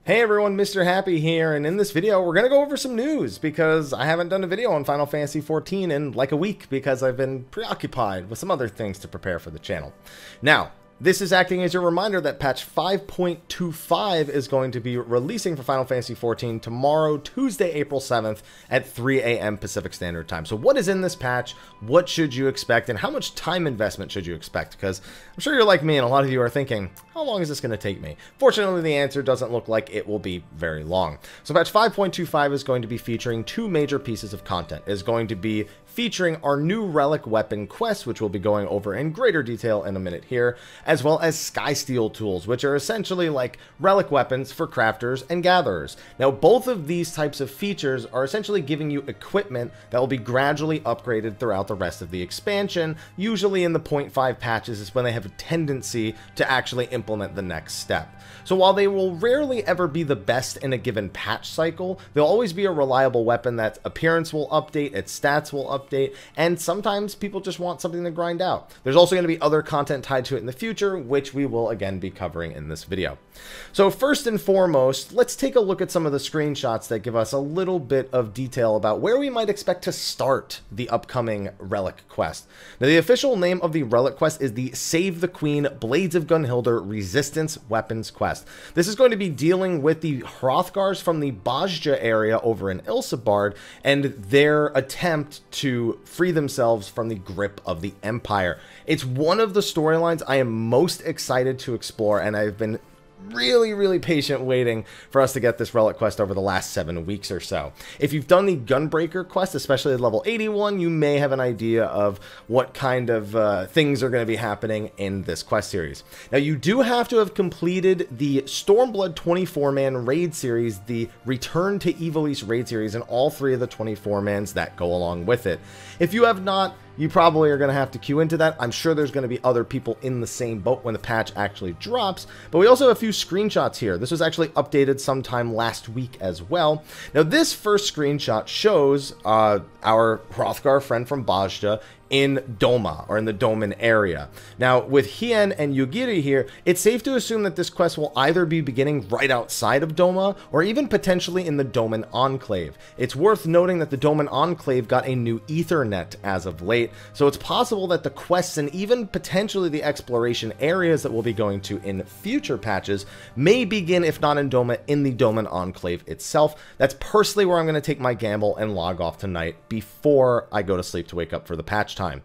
Hey everyone, Mr. Happy here, and in this video we're going to go over some news because I haven't done a video on Final Fantasy XIV in like a week because I've been preoccupied with some other things to prepare for the channel. Now, this is acting as a reminder that patch 5.25 is going to be releasing for Final Fantasy XIV tomorrow, Tuesday, April 7th at 3 a.m. Pacific Standard Time. So what is in this patch? What should you expect? And how much time investment should you expect? Because I'm sure you're like me and a lot of you are thinking, how long is this going to take me? Fortunately, the answer doesn't look like it will be very long. So patch 5.25 is going to be featuring two major pieces of content. It is going to be featuring our new Relic weapon quest, which we'll be going over in greater detail in a minute here, as well as Skysteel Tools, which are essentially like Relic weapons for crafters and gatherers. Now, both of these types of features are essentially giving you equipment that will be gradually upgraded throughout the rest of the expansion. Usually in the 0.5 patches is when they have a tendency to actually implement the next step. So while they will rarely ever be the best in a given patch cycle, they'll always be a reliable weapon that appearance will update, its stats will update, and sometimes people just want something to grind out. There's also going to be other content tied to it in the future, which we will again be covering in this video. So first and foremost, let's take a look at some of the screenshots that give us a little bit of detail about where we might expect to start the upcoming Relic quest. Now, the official name of the Relic quest is the Save the Queen Blades of Gunhildr Resistance Weapons quest. This is going to be dealing with the Hrothgars from the Bajja area over in Ilsabard and their attempt to free themselves from the grip of the Empire. It's one of the storylines I am most excited to explore, and I've been really patient waiting for us to get this Relic quest over the last 7 weeks or so. If you've done the Gunbreaker quest, especially at level 81, you may have an idea of what kind of things are going to be happening in this quest series. Now, you do have to have completed the Stormblood 24-man raid series, the Return to Ivalice raid series, and all 3 of the 24-mans that go along with it. If you have not, you probably are going to have to queue into that. I'm sure there's going to be other people in the same boat when the patch actually drops, but we also have a few screenshots here. This was actually updated sometime last week as well. Now, this first screenshot shows our Hrothgar friend from Bajja in Doma, or in the Doman area. Now, with Hien and Yugiri here, it's safe to assume that this quest will either be beginning right outside of Doma, or even potentially in the Doman Enclave. It's worth noting that the Doman Enclave got a new Ethernet as of late, so it's possible that the quests and even potentially the exploration areas that we'll be going to in future patches may begin, if not in Doma, in the Doman Enclave itself. That's personally where I'm going to take my gamble and log off tonight before I go to sleep to wake up for the patch time.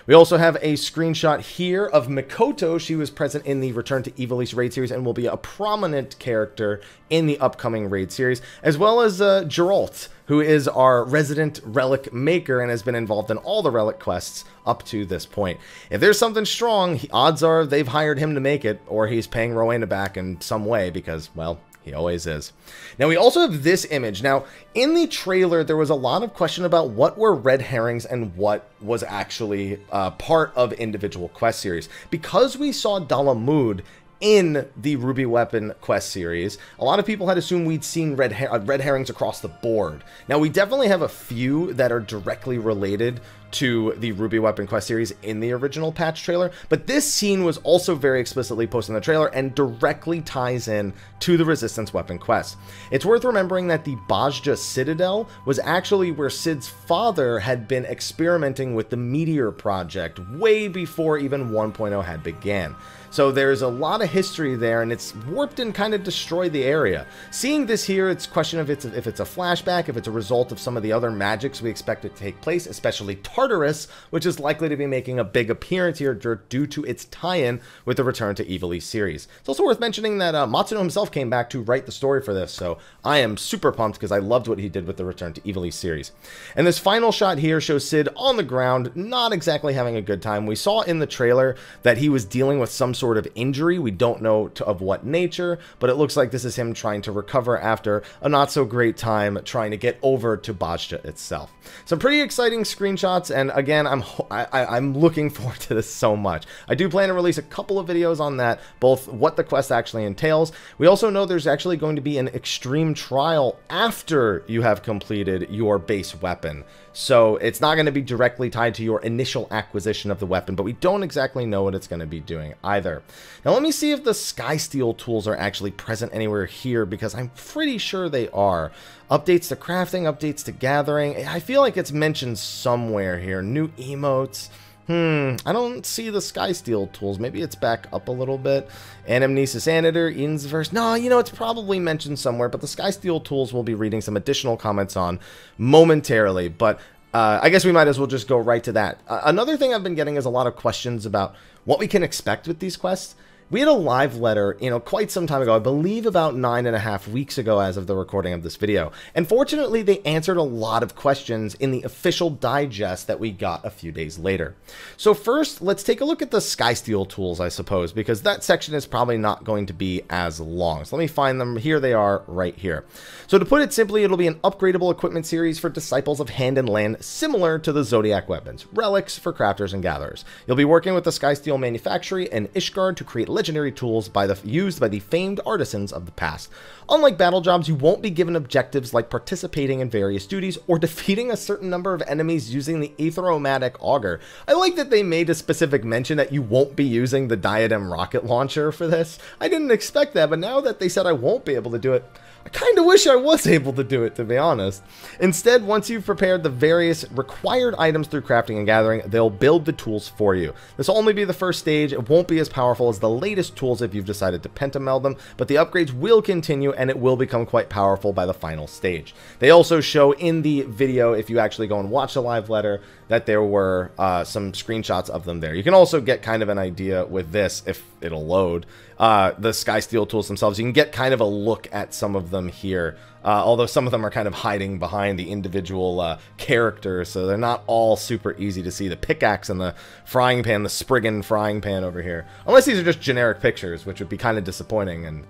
We also have a screenshot here of Mikoto. She was present in the Return to Ivalice raid series and will be a prominent character in the upcoming raid series, as well as Geralt, who is our resident relic maker and has been involved in all the relic quests up to this point. If there's something strong, odds are they've hired him to make it, or he's paying Rowena back in some way because, well, he always is. Now, we also have this image. Now, in the trailer, there was a lot of question about what were red herrings and what was actually part of individual quest series. Because we saw Dalamud in the Ruby Weapon quest series, a lot of people had assumed we'd seen red herrings across the board. Now, we definitely have a few that are directly related to the Ruby Weapon quest series in the original patch trailer, but this scene was also very explicitly posted in the trailer and directly ties in to the Resistance Weapon quest. It's worth remembering that the Bajja Citadel was actually where Cid's father had been experimenting with the Meteor Project way before even 1.0 had began. So there's a lot of history there, and it's warped and kind of destroyed the area. Seeing this here, it's a question of if it's a flashback, if it's a result of some of the other magics we expect it to take place, especially Tartarus, which is likely to be making a big appearance here due to its tie-in with the Return to Ivalice series. It's also worth mentioning that Matsuno himself came back to write the story for this, so I am super pumped because I loved what he did with the Return to Ivalice series. And this final shot here shows Cid on the ground, not exactly having a good time. We saw in the trailer that he was dealing with some sort of injury. We don't know of what nature, but it looks like this is him trying to recover after a not so great time trying to get over to Bajja itself. Some pretty exciting screenshots, and again, I'm looking forward to this so much. I do plan to release a couple of videos on that, both what the quest actually entails. We also know there's actually going to be an extreme trial after you have completed your base weapon. So it's not going to be directly tied to your initial acquisition of the weapon, but we don't exactly know what it's going to be doing either. Now let me see if the Skysteel tools are actually present anywhere here, because I'm pretty sure they are. Updates to crafting, updates to gathering. I feel like it's mentioned somewhere here. New emotes. I don't see the Skysteel tools. Maybe it's back up a little bit. Anamnesis Anitor, Eden's Verse. No, you know, it's probably mentioned somewhere, but the Skysteel tools we'll be reading some additional comments on momentarily. But I guess we might as well just go right to that. Another thing I've been getting is a lot of questions about what we can expect with these quests. We had a live letter, quite some time ago, I believe about 9.5 weeks ago as of the recording of this video. And fortunately, they answered a lot of questions in the official digest that we got a few days later. So first, let's take a look at the Skysteel tools, I suppose, because that section is probably not going to be as long. So let me find them. Here they are right here. So to put it simply, it'll be an upgradable equipment series for disciples of Hand and Land, similar to the Zodiac weapons, relics for crafters and gatherers. You'll be working with the Skysteel Manufactory and Ishgard to create legendary tools used by the famed artisans of the past. Unlike battle jobs, you won't be given objectives like participating in various duties or defeating a certain number of enemies using the Aetheromatic Auger. I like that they made a specific mention that you won't be using the Diadem rocket launcher for this. I didn't expect that, but now that they said I won't be able to do it, I kind of wish I was able to do it, to be honest. Instead, once you've prepared the various required items through crafting and gathering, they'll build the tools for you. This will only be the first stage. It won't be as powerful as the latest tools if you've decided to pentameld them, but the upgrades will continue and it will become quite powerful by the final stage. They also show in the video, if you actually go and watch the live letter, that there were some screenshots of them there. You can also get kind of an idea with this, if it'll load, the Skysteel tools themselves. You can get kind of a look at some of them here, although some of them are kind of hiding behind the individual characters, so they're not all super easy to see. The pickaxe and the frying pan, the Spriggan frying pan over here. Unless these are just generic pictures, which would be kind of disappointing, and,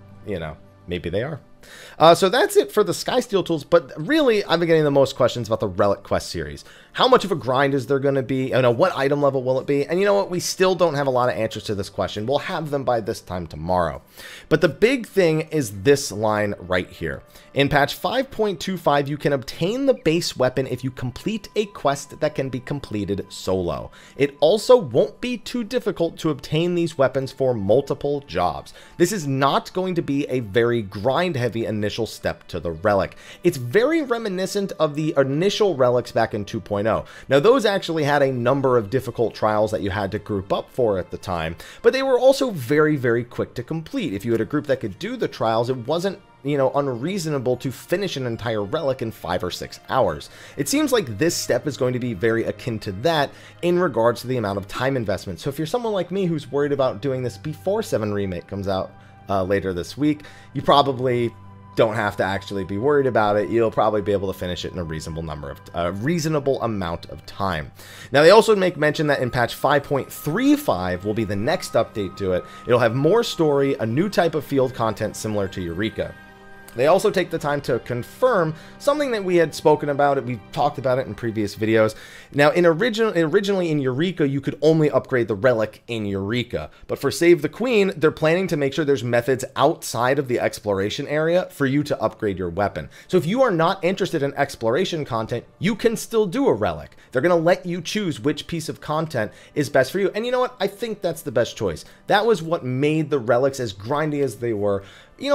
maybe they are. So that's it for the Skysteel tools, but really, I've been getting the most questions about the Relic Quest series. How much of a grind is there going to be? What item level will it be? And you know what? We still don't have a lot of answers to this question. We'll have them by this time tomorrow. But the big thing is this line right here. In patch 5.25, you can obtain the base weapon if you complete a quest that can be completed solo. It also won't be too difficult to obtain these weapons for multiple jobs. This is not going to be a very grind-heavy initial step to the Relic. It's very reminiscent of the initial Relics back in 2.0. Now, those actually had a number of difficult trials that you had to group up for at the time, but they were also very, very quick to complete. If you had a group that could do the trials, it wasn't unreasonable to finish an entire relic in 5 or 6 hours. It seems like this step is going to be very akin to that in regards to the amount of time investment. So if you're someone like me who's worried about doing this before 7 Remake comes out later this week, you probably don't have to actually be worried about it. You'll probably be able to finish it in a reasonable amount of time. Now, they also make mention that in patch 5.35 will be the next update to it. It'll have more story, a new type of field content similar to Eureka. They also take the time to confirm something that we had spoken about. We've talked about it in previous videos. Now, originally in Eureka, you could only upgrade the relic in Eureka. But for Save the Queen, they're planning to make sure there's methods outside of the exploration area for you to upgrade your weapon. So if you are not interested in exploration content, you can still do a relic. They're going to let you choose which piece of content is best for you. And you know what? I think that's the best choice. That was what made the relics as grindy as they were,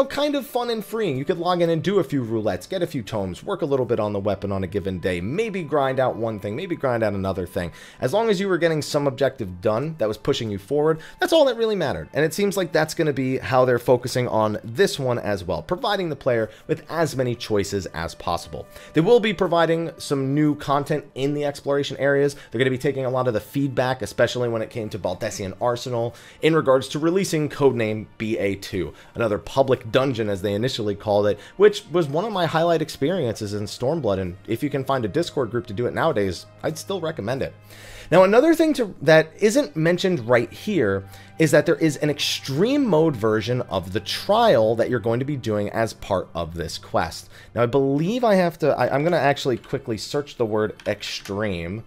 kind of fun and freeing. You could log in and do a few roulettes, get a few tomes, work a little bit on the weapon on a given day, maybe grind out one thing, maybe grind out another thing. As long as you were getting some objective done that was pushing you forward, that's all that really mattered. And it seems like that's going to be how they're focusing on this one as well, providing the player with as many choices as possible. They will be providing some new content in the exploration areas. They're going to be taking a lot of the feedback, especially when it came to Baldessian Arsenal, in regards to releasing codename BA2, another public dungeon as they initially called it, which was one of my highlight experiences in Stormblood, and if you can find a Discord group to do it nowadays, I'd still recommend it. Now, another thing that isn't mentioned right here is that there is an extreme mode version of the trial that you're going to be doing as part of this quest. Now, I believe I'm going to actually quickly search the word extreme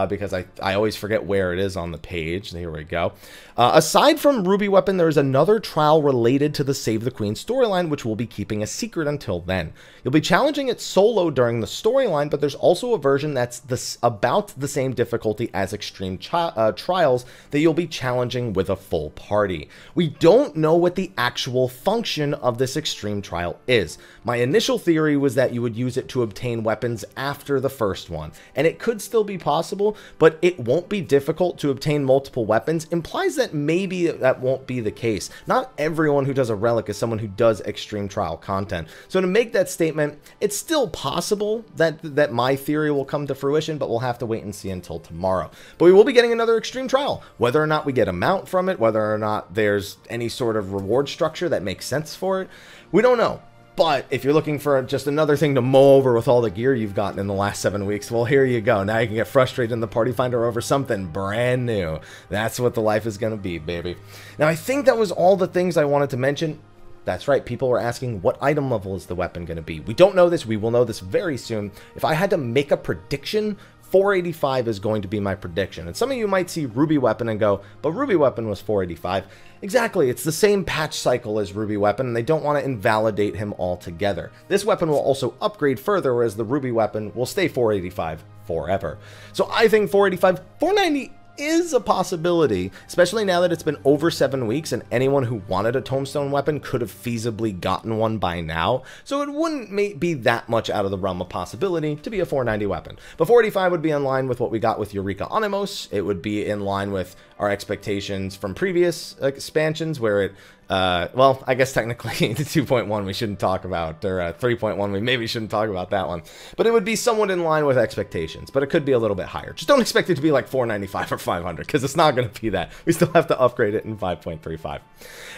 because I always forget where it is on the page. Here we go. Aside from Ruby Weapon, there's another trial related to the Save the Queen storyline, which we'll be keeping a secret until then. You'll be challenging it solo during the storyline, but there's also a version that's about the same difficulty as Extreme Trials that you'll be challenging with a full party. We don't know what the actual function of this Extreme Trial is. My initial theory was that you would use it to obtain weapons after the first one, and it could still be possible, but it won't be difficult to obtain multiple weapons implies that maybe that won't be the case. Not everyone who does a relic is someone who does Extreme Trial content. So to make that statement, it's still possible that my theory will come to fruition, but we'll have to wait and see until tomorrow. But we will be getting another Extreme Trial. Whether or not we get a mount from it, whether or not there's any sort of reward structure that makes sense for it, we don't know. But if you're looking for just another thing to mow over with all the gear you've gotten in the last 7 weeks, well, here you go. Now you can get frustrated in the Party Finder over something brand new. That's what the life is going to be, baby. Now, I think that was all the things I wanted to mention. That's right, people were asking, what item level is the weapon going to be? We don't know this. We will know this very soon. If I had to make a prediction, 485 is going to be my prediction. And some of you might see Ruby Weapon and go, but Ruby Weapon was 485. Exactly, it's the same patch cycle as Ruby Weapon, and they don't want to invalidate him altogether. This weapon will also upgrade further, whereas the Ruby Weapon will stay 485 forever. So I think 485, 490 is a possibility, especially now that it's been over 7 weeks and anyone who wanted a tombstone weapon could have feasibly gotten one by now, so it wouldn't be that much out of the realm of possibility to be a 490 weapon. But 485 would be in line with what we got with Eureka Animos. It would be in line with our expectations from previous expansions where it well, I guess technically the 2.1 we shouldn't talk about, or 3.1 we maybe shouldn't talk about that one. But it would be somewhat in line with expectations, but it could be a little bit higher. Just don't expect it to be like 495 or 500, because it's not going to be that. We still have to upgrade it in 5.35.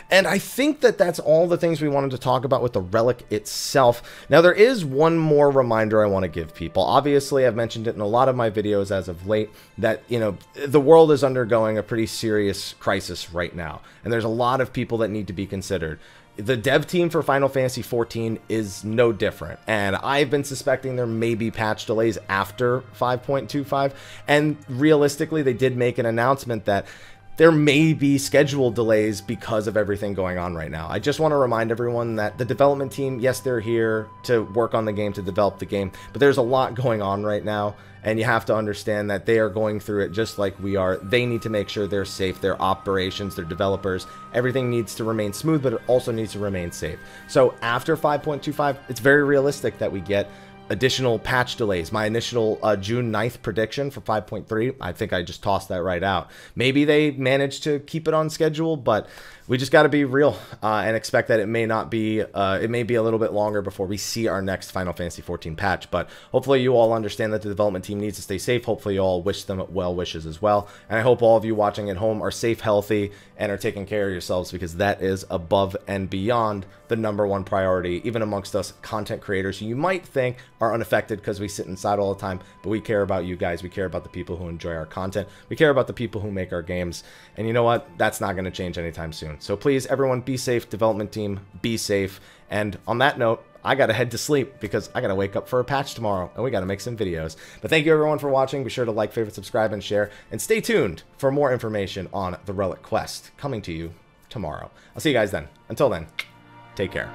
And I think that that's all the things we wanted to talk about with the relic itself. Now, there is one more reminder I want to give people. Obviously, I've mentioned it in a lot of my videos as of late that, you know, the world is undergoing a pretty serious crisis right now. And there's a lot of people that need to be considered. The dev team for Final Fantasy XIV is no different, and I've been suspecting there may be patch delays after 5.25, and realistically they did make an announcement that there may be schedule delays because of everything going on right now. I just want to remind everyone that the development team, yes, they're here to work on the game, to develop the game, but there's a lot going on right now, and you have to understand that they are going through it just like we are. They need to make sure they're safe, their operations, their developers, everything needs to remain smooth, but it also needs to remain safe. So after 5.25, it's very realistic that we get additional patch delays. My initial June 9th prediction for 5.3, I think I just tossed that right out. Maybe they managed to keep it on schedule, but we just got to be real and expect that it may not be, it may be a little bit longer before we see our next Final Fantasy XIV patch. But hopefully you all understand that the development team needs to stay safe. Hopefully you all wish them well wishes as well. And I hope all of you watching at home are safe, healthy, and are taking care of yourselves, because that is above and beyond the #1 priority, even amongst us content creators who you might think are unaffected because we sit inside all the time. But we care about you guys. We care about the people who enjoy our content. We care about the people who make our games. And you know what? That's not going to change anytime soon. So please, everyone, be safe. Development team, be safe. And on that note, I got to head to sleep because I got to wake up for a patch tomorrow and we got to make some videos. But thank you everyone for watching. Be sure to like, favorite, subscribe, and share. And stay tuned for more information on the Relic Quest coming to you tomorrow. I'll see you guys then. Until then, take care.